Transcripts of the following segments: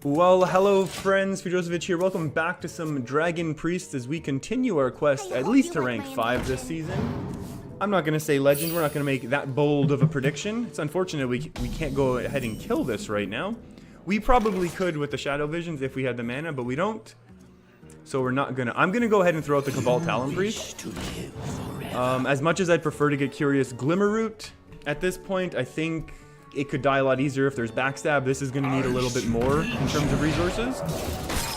Well, hello friends, Fujosevich here. Welcome back to some Dragon Priest as we continue our quest, at least to rank 5 this season. I'm not going to say legend, we're not going to make that bold of a prediction. It's unfortunate we can't go ahead and kill this right now. We probably could with the Shadow Visions if we had the mana, but we don't. So we're not going to... I'm going to go ahead and throw out the Cabal Talon Priest. As much as I'd prefer to get Curious Glimmerroot, at this point, I think... it could die a lot easier if there's backstab. This is going to need a little bit more in terms of resources.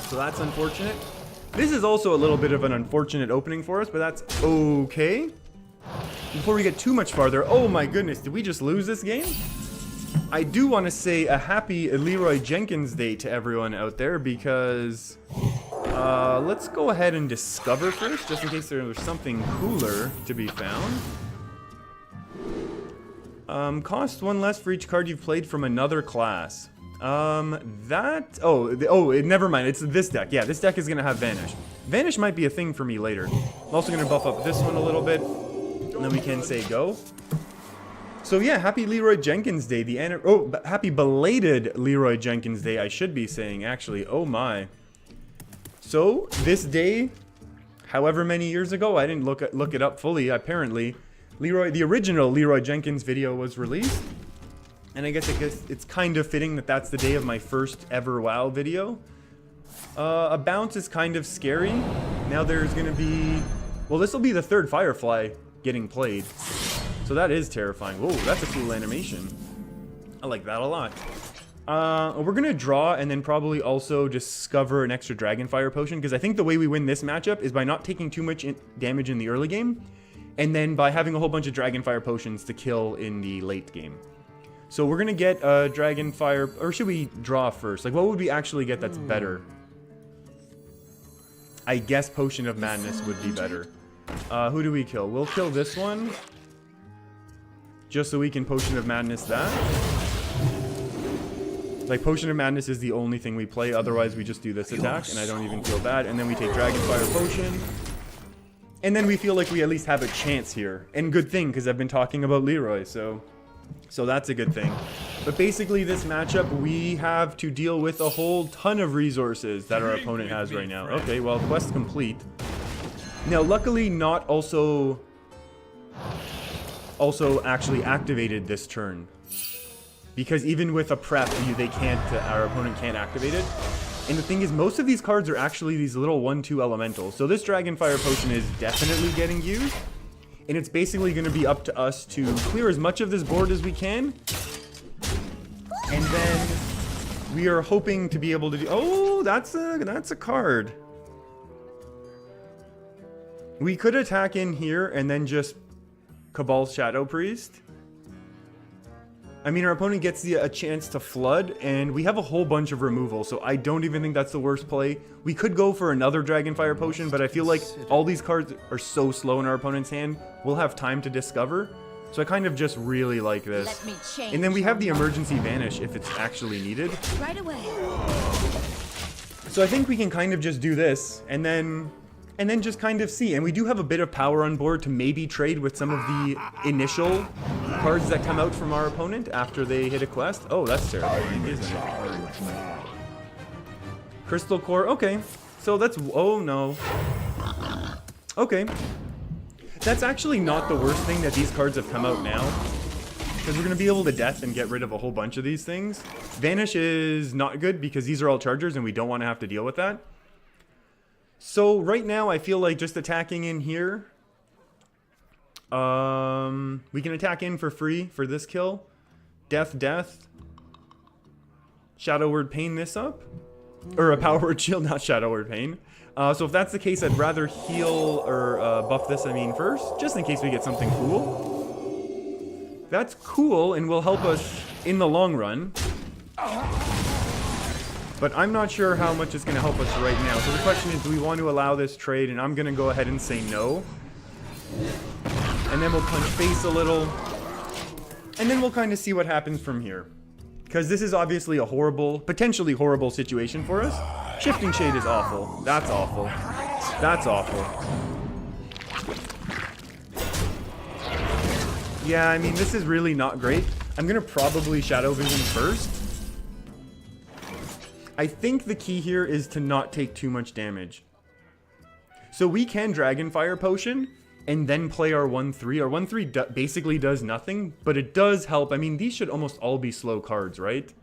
So that's unfortunate. This is also a little bit of an unfortunate opening for us, but that's okay. Before we get too much farther, oh my goodness, did we just lose this game? I do want to say a happy Leroy Jenkins Day to everyone out there because... let's go ahead and discover first, just in case there's something cooler to be found. Cost 1 less for each card you've played from another class. Never mind, it's this deck. Yeah, this deck is going to have Vanish. Vanish might be a thing for me later. I'm also going to buff up this one a little bit, and then we can say go. So yeah, happy Leroy Jenkins Day. Happy belated Leroy Jenkins Day, I should be saying, actually. Oh my. So, this day, however many years ago, I didn't look it up fully, apparently. The original Leroy Jenkins video was released, and I guess it's kind of fitting that that's the day of my first ever WoW video. A bounce is kind of scary. Now there's going to be... well, this will be the third Firefly getting played, so that is terrifying. Whoa, that's a cool animation. I like that a lot. We're going to draw and then probably also discover an extra DragonFire Potion, because I think the way we win this matchup is by not taking too much damage in the early game, and then by having a whole bunch of Dragonfire Potions to kill in the late game. So we're going to get a Dragonfire... or should we draw first? Like, what would we actually get that's better? I guess Potion of Madness would be better. Who do we kill? We'll kill this one. Just so we can Potion of Madness that. Like, Potion of Madness is the only thing we play. Otherwise, we just do this attack, and I don't even feel bad. And then we take Dragonfire Potion. And then we feel like we at least have a chance here. And good thing, because I've been talking about Leroy, so that's a good thing. But basically, this matchup, we have to deal with a whole ton of resources that our opponent has right now. Okay, well, quest complete. Now, luckily, not also actually activated this turn. Because even with a prep, our opponent can't activate it. And the thing is, most of these cards are actually these little 1/2 elementals. So this Dragonfire Potion is definitely getting used. And it's basically going to be up to us to clear as much of this board as we can. And then we are hoping to be able to do... oh, that's a card. We could attack in here and then just Cabal Shadow Priest. I mean, our opponent gets a chance to flood, and we have a whole bunch of removal, so I don't even think that's the worst play. We could go for another Dragonfire Potion, but I feel like all these cards are so slow in our opponent's hand, we'll have time to discover. So I kind of just really like this. And then we have the Emergency Vanish if it's actually needed. Right away. So I think we can kind of just do this, and then just kind of see. And we do have a bit of power on board to maybe trade with some of the initial cards that come out from our opponent after they hit a quest. Oh, that's terrifying, isn't it? Crystal Core, okay. So that's... oh, no. Okay. That's actually not the worst thing that these cards have come out now. Because we're going to be able to death and get rid of a whole bunch of these things. Vanish is not good because these are all chargers and we don't want to have to deal with that. So right now I feel like just attacking in here. We can attack in for free for this kill. Death. Shadow Word Pain this up. Or a Power Word Shield, not Shadow Word Pain. So if that's the case, I'd rather heal or buff this, first. Just in case we get something cool. That's cool and will help us in the long run. But I'm not sure how much it's going to help us right now. So the question is, do we want to allow this trade? And I'm going to go ahead and say no. And then we'll punch face a little. And then we'll kind of see what happens from here. Because this is obviously a horrible, potentially horrible situation for us. Shifting Shade is awful. That's awful. That's awful. Yeah, I mean, this is really not great. I'm going to probably Shadow Vision first. I think the key here is to not take too much damage. So we can DragonFire Potion and then play our 1-3. Our 1-3 basically does nothing, but it does help. I mean, these should almost all be slow cards, right?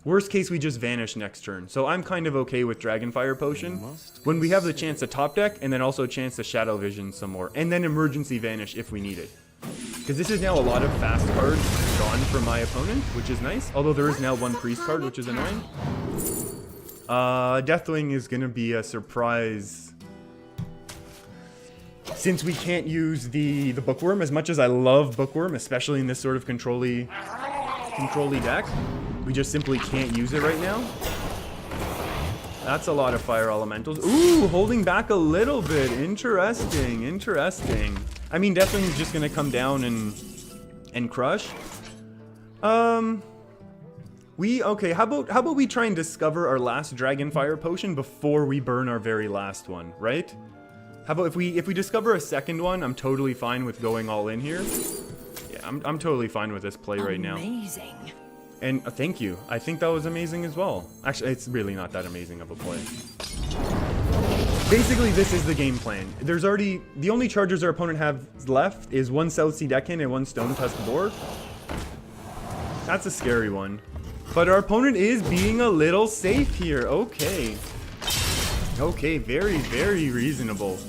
Worst case, we just vanish next turn. So I'm kind of okay with DragonFire Potion when we have the chance to top deck and then also a chance to Shadow Vision some more. And then Emergency Vanish if we need it. Because this is now a lot of fast cards gone from my opponent, which is nice. Although there is now one Priest card, which is annoying. Deathwing is going to be a surprise. Since we can't use the Bookworm, as much as I love Bookworm, especially in this sort of control-y deck, we just simply can't use it right now. That's a lot of Fire Elementals. Ooh, holding back a little bit. Interesting, interesting. I mean, Deathwing's just gonna come down and crush. Okay, how about we try and discover our last DragonFire Potion before we burn our very last one, right? How about if we discover a second one, I'm totally fine with going all in here. Yeah, I'm totally fine with this play right now. Amazing. And thank you. I think that was amazing as well. Actually, it's really not that amazing of a play. Basically, this is the game plan. There's already... The only chargers our opponent have left is one Southsea Deckhand and one Stone Tusk Boar. That's a scary one. But our opponent is being a little safe here. Okay. Okay, very, very reasonable.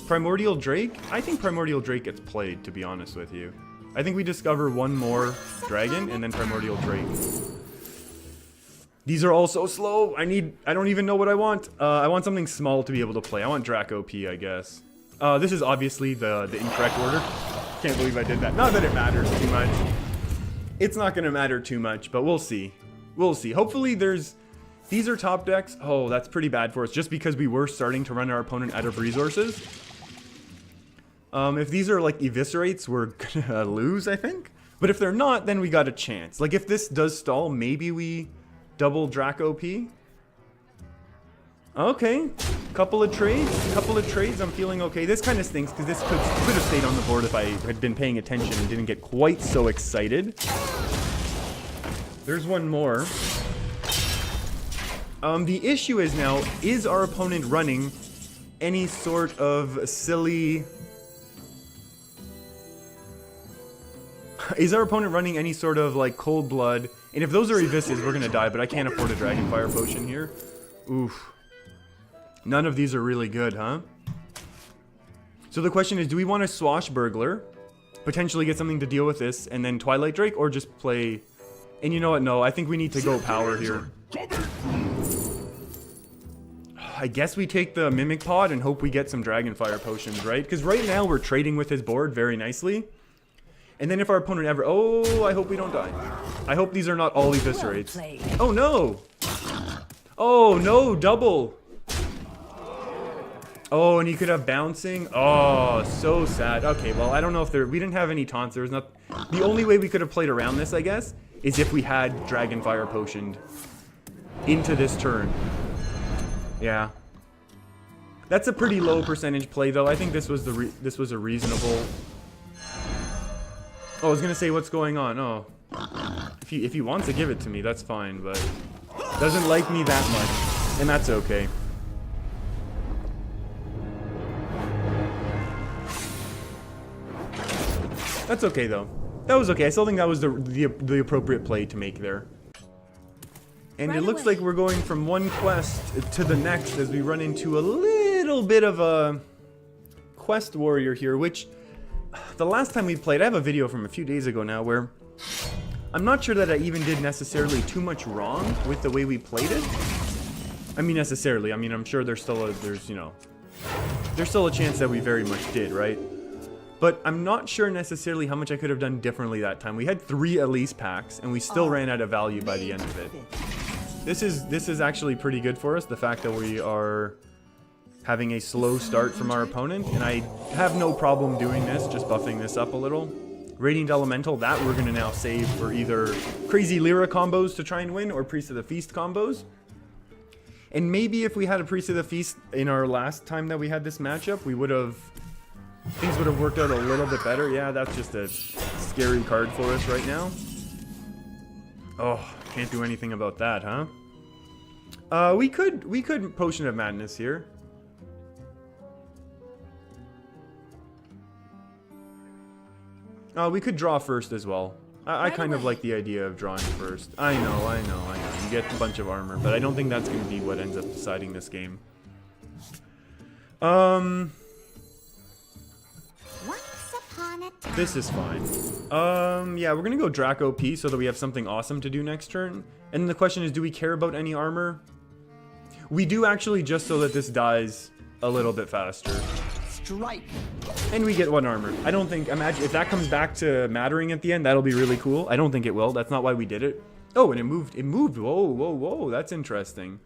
Primordial Drake? I think Primordial Drake gets played, to be honest with you. I think we discover one more dragon and then Primordial Drake. These are all so slow. I don't even know what I want. I want something small to be able to play. I want Drac OP, I guess. This is obviously the incorrect order. Can't believe I did that. Not that it matters too much. It's not going to matter too much, but we'll see. We'll see. Hopefully these are top decks. Oh, that's pretty bad for us just because we were starting to run our opponent out of resources. If these are like eviscerates, we're gonna lose, I think. But if they're not, then we got a chance. Like if this does stall, maybe we double Drac OP. Okay, couple of trades. I'm feeling okay. This kind of stinks because this could have stayed on the board if I had been paying attention and didn't get quite so excited. There's one more. The issue is now, is our opponent running any sort of silly... Is our opponent running any sort of like Cold Blood? And if those are Evisces, we're gonna die, but I can't afford a DragonFire Potion here. Oof. None of these are really good, huh? So the question is, do we want to Swashbuckler, potentially get something to deal with this, and then Twilight Drake, or just play... And you know what, no, I think we need to go power here. I guess we take the Mimic Pod and hope we get some DragonFire Potions, right? Because right now we're trading with his board very nicely. And then if our opponent ever... Oh, I hope we don't die. I hope these are not all Eviscerates. Oh, no! Oh, no, double! Oh, and he could have Bouncing. Oh, so sad. Okay, well, I don't know if there... We didn't have any taunts. There was not... The only way we could have played around this, I guess, is if we had DragonFire Potioned into this turn. Yeah. That's a pretty low percentage play, though. I think this was a reasonable... Oh, I was gonna say, what's going on? Oh, if he wants to give it to me, that's fine, but doesn't like me that much, and that's okay. That's okay though. That was okay. I still think that was the appropriate play to make there. And it looks like we're going from one quest to the next as we run into a little bit of a quest warrior here, which. The last time we played, I have a video from a few days ago now where I'm not sure that I even did necessarily too much wrong with the way we played it. I mean, necessarily. I mean, I'm sure there's still a chance that we very much did, right? But I'm not sure necessarily how much I could have done differently that time. We had 3 Elise packs, and we still ran out of value by the end of it. This is actually pretty good for us, the fact that we are having a slow start from our opponent, and I have no problem doing this, just buffing this up a little. Radiant Elemental, that we're going to now save for either crazy Lyra combos to try and win, or Priest of the Feast combos. And maybe if we had a Priest of the Feast in our last time that we had this matchup, things would have worked out a little bit better. Yeah, that's just a scary card for us right now. Oh, can't do anything about that, huh? We could Potion of Madness here. We could draw first as well. I kind of like the idea of drawing first. I know. You get a bunch of armor, but I don't think that's going to be what ends up deciding this game. This is fine. Yeah, we're going to go Draco P so that we have something awesome to do next turn. And the question is, do we care about any armor? We do actually, just so that this dies a little bit faster. Strike. And we get 1 armor. I don't think, imagine, if that comes back to mattering at the end, that'll be really cool. I don't think it will. That's not why we did it. Oh, and it moved. Whoa. That's interesting.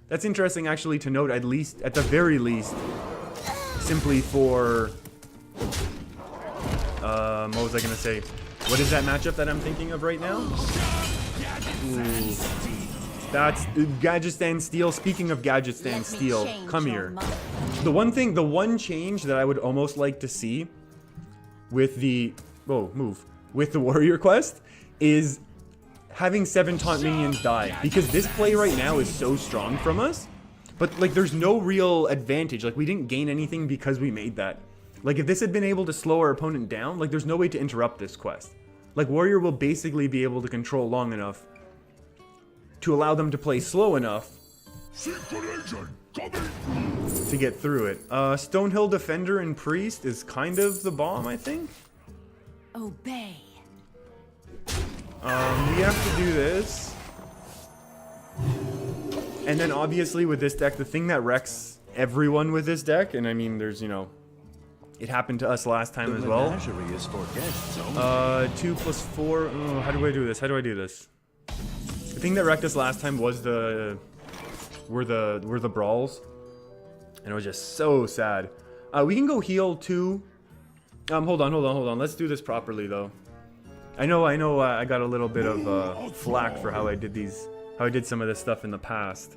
That's interesting, actually, to note, at least, at the very least, simply for... what was I going to say? What is that matchup that I'm thinking of right now? Ooh. That's Gadgetzan Steel. Speaking of Gadgetzan Steel, come here. The one change that I would almost like to see with the with the Warrior Quest is having 7 taunt minions die, because this play right now is so strong from us, but like there's no real advantage. Like we didn't gain anything because we made that. Like if this had been able to slow our opponent down, like there's no way to interrupt this quest. Like Warrior will basically be able to control long enough to allow them to play slow enough to get through it. Stonehill Defender and Priest is kind of the bomb, I think. Obey. We have to do this. And then obviously with this deck, the thing that wrecks everyone with this deck, and I mean there's, you know, it happened to us last time as well. 2 + 4. Oh, how do I do this? The thing that wrecked us last time was were the brawls, and it was just so sad. We can go heal 2. Hold on. Let's do this properly though. I know. I got a little bit of flack for how I did some of this stuff in the past.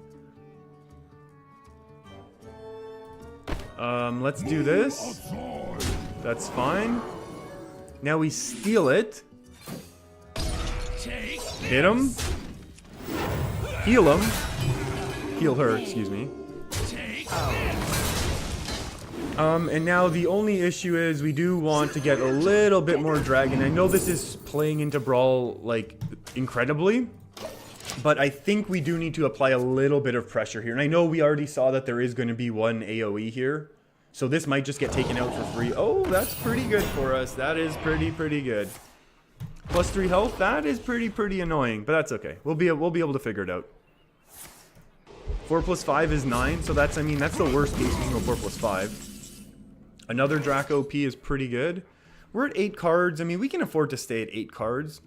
Let's do this. That's fine. Now we steal it. Hit him. Heal him. Heal her, excuse me. And now the only issue is we do want to get a little bit more dragon. I know this is playing into Brawl, like, incredibly, but I think we do need to apply a little bit of pressure here. And I know we already saw that there is going to be 1 AoE here, so this might just get taken out for free. Oh, that's pretty good for us. That is pretty good. +3 health, that is pretty annoying, but that's okay. We'll be able to figure it out. 4 + 5 is 9, so that's, I mean, that's the worst case. We can go 4 + 5. Another Draco P is pretty good. We're at 8 cards. I mean, we can afford to stay at 8 cards.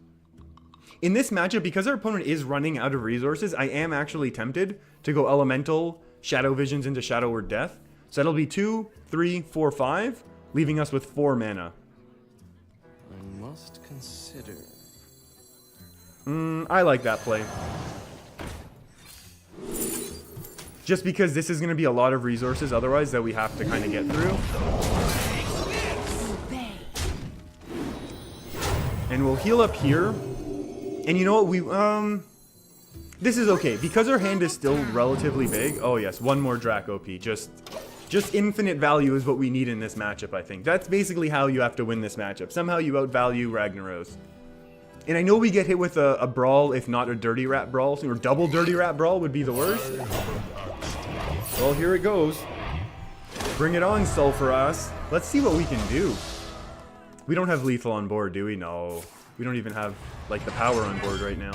In this matchup, because our opponent is running out of resources, I am actually tempted to go Elemental, Shadow Visions into Shadow Word Death. So that'll be 2, 3, 4, 5, leaving us with 4 mana. I must consider. I like that play. Just because this is going to be a lot of resources otherwise that we have to kind of get through. And we'll heal up here. And you know what? This is okay. Because our hand is still relatively big. Oh yes, 1 more Draco P. Just infinite value is what we need in this matchup, I think. That's basically how you have to win this matchup. Somehow you outvalue Ragnaros. And I know we get hit with a brawl, if not a Dirty Rat brawl. Or double Dirty Rat brawl would be the worst. Well, here it goes. Bring it on, Sulphur Ass. Let's see what we can do. We don't have lethal on board, do we? No. We don't even have, like, the power on board right now.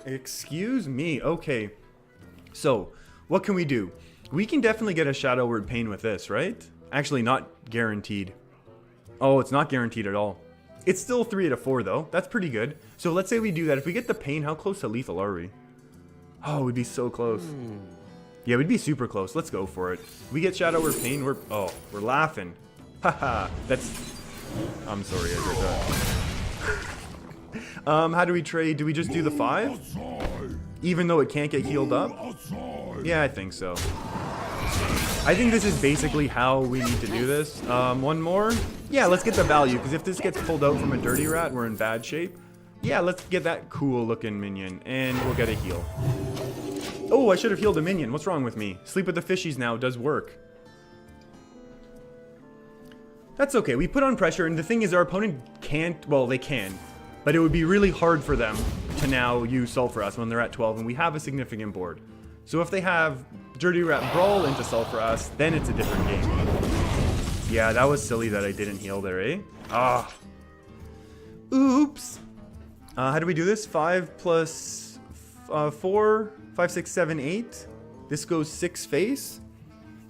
Excuse me. Okay. So, what can we do? We can definitely get a Shadow Word Pain with this, right? Actually, not guaranteed. Oh, it's not guaranteed at all. It's still 3 out of 4, though. That's pretty good. So, let's say we do that. If we get the Pain, how close to lethal are we? Oh, we'd be so close. Yeah, we'd be super close. Let's go for it. We get Shadow Word Pain, we're laughing. Haha, that's... I'm sorry, I did that. How do we trade? Do we just do the 5? Even though it can't get healed up? Yeah, I think so. I think this is basically how we need to do this. 1 more? Yeah, let's get the value, because if this gets pulled out from a Dirty Rat, we're in bad shape. Yeah, let's get that cool looking minion, and we'll get a heal. Oh, I should have healed a minion. What's wrong with me? Sleep with the fishies now does work. That's okay. We put on pressure, and the thing is our opponent can't... Well, they can. But it would be really hard for them to now use Sulphurous when they're at 12, and we have a significant board. So if they have Dirty Rat Brawl into Sulphurous, then it's a different game. Yeah, that was silly that I didn't heal there, eh? Ah. Oops. How do we do this? 5 plus 4, 5, 6, 7, 8. This goes 6 face.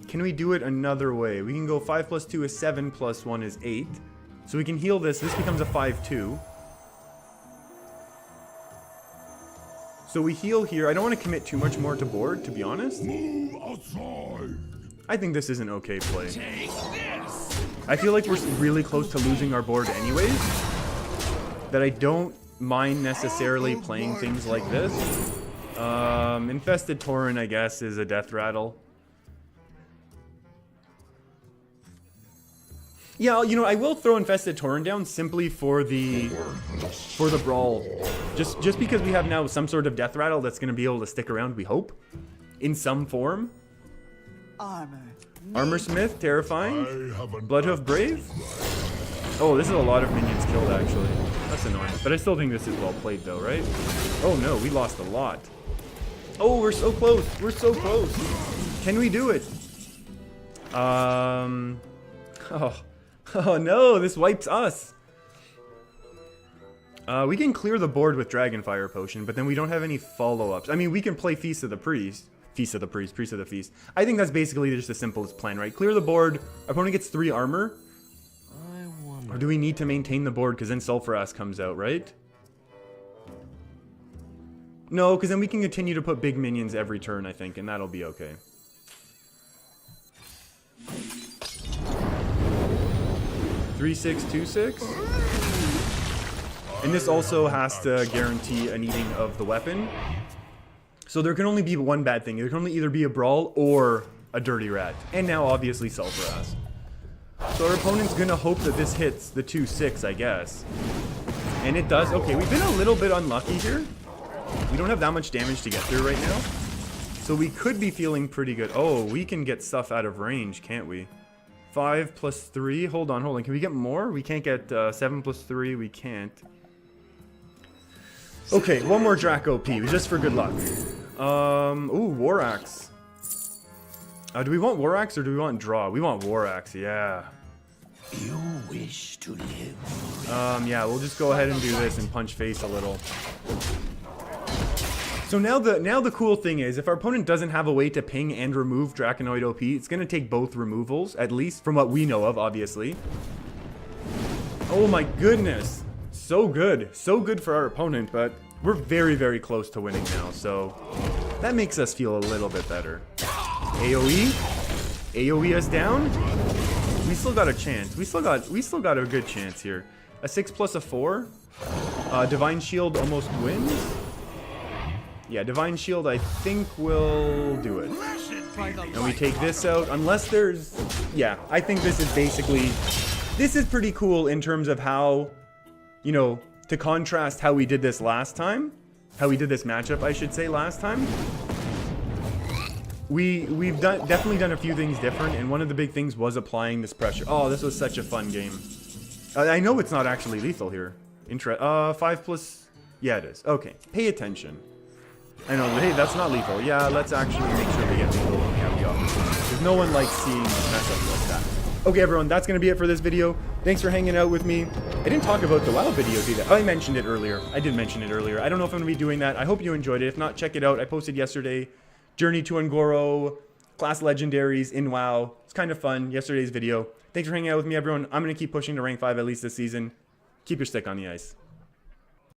Can we do it another way? We can go 5 plus 2 is 7 plus 1 is 8. So we can heal this. This becomes a 5-2. So we heal here. I don't want to commit too much more to board, to be honest. Move aside. I think this is an okay play. I feel like we're really close to losing our board anyways. That I don't mind necessarily playing things like this. Infested Tauren, I guess, is a death rattle. Yeah, you know, I will throw Infested Tauren down simply for the brawl. Just because we have now some sort of death rattle that's going to be able to stick around, we hope, in some form. Armor Smith, terrifying. Bloodhoof Brave. Oh, this is a lot of minions killed, actually. That's annoying. But I still think this is well played, though, right? Oh no, we lost a lot. Oh, we're so close. We're so close. Can we do it? Oh no, this wipes us. We can clear the board with Dragonfire Potion, but then we don't have any follow-ups. I mean, we can play Feast of the Priest. Feast of the Priest, Priest of the Feast. I think that's basically just the simplest plan, right? Clear the board, our opponent gets 3 armor. Or do we need to maintain the board because then Sulphurous comes out, right? No, because then we can continue to put big minions every turn, I think, and that'll be okay. Three, 6, 2, 6. And this also has to guarantee an eating of the weapon. So there can only be one bad thing. There can only either be a brawl or a dirty rat. And now obviously Sulphurous. So our opponent's gonna hope that this hits the 2-6, I guess. And it does. Okay, we've been a little bit unlucky here. We don't have that much damage to get through right now. So we could be feeling pretty good. Oh, we can get stuff out of range, can't we? 5 plus 3. Hold on. Can we get more? We can't get 7 plus 3. We can't. Okay, one more Draco P, just for good luck. Ooh, War Axe. Do we want War Axe or do we want Draw? We want War Axe, yeah. You wish to live. Yeah, we'll just go ahead and do this and punch face a little. So now the cool thing is, if our opponent doesn't have a way to ping and remove Draconoid OP, it's going to take both removals, at least from what we know of, obviously. Oh my goodness. So good. So good for our opponent, but we're very, very close to winning now, so that makes us feel a little bit better. AoE? AoE us down? We still got a chance. We still got a good chance here. A 6 plus a 4. Divine Shield almost wins. Yeah, Divine Shield I think will do it. And we take this out, unless there's... Yeah, I think this is basically... This is pretty cool in terms of how, you know, to contrast how we did this last time. How we did this matchup, I should say, last time. We've definitely done a few things different, and one of the big things was applying this pressure. Oh, this was such a fun game. I know it's not actually lethal here. 5 plus... Yeah, it is. Okay, pay attention. I know, hey, that's not lethal. Yeah, let's actually make sure we get lethal. Yeah, we are. Because no one likes seeing mess up like that. Okay, everyone, that's going to be it for this video. Thanks for hanging out with me. I didn't talk about the WoW video, did I? I mentioned it earlier. I did mention it earlier. I don't know if I'm going to be doing that. I hope you enjoyed it. If not, check it out. I posted yesterday. Journey to Ungoro, class legendaries in WoW. It's kind of fun. Yesterday's video. Thanks for hanging out with me, everyone. I'm going to keep pushing to rank 5 at least this season. Keep your stick on the ice.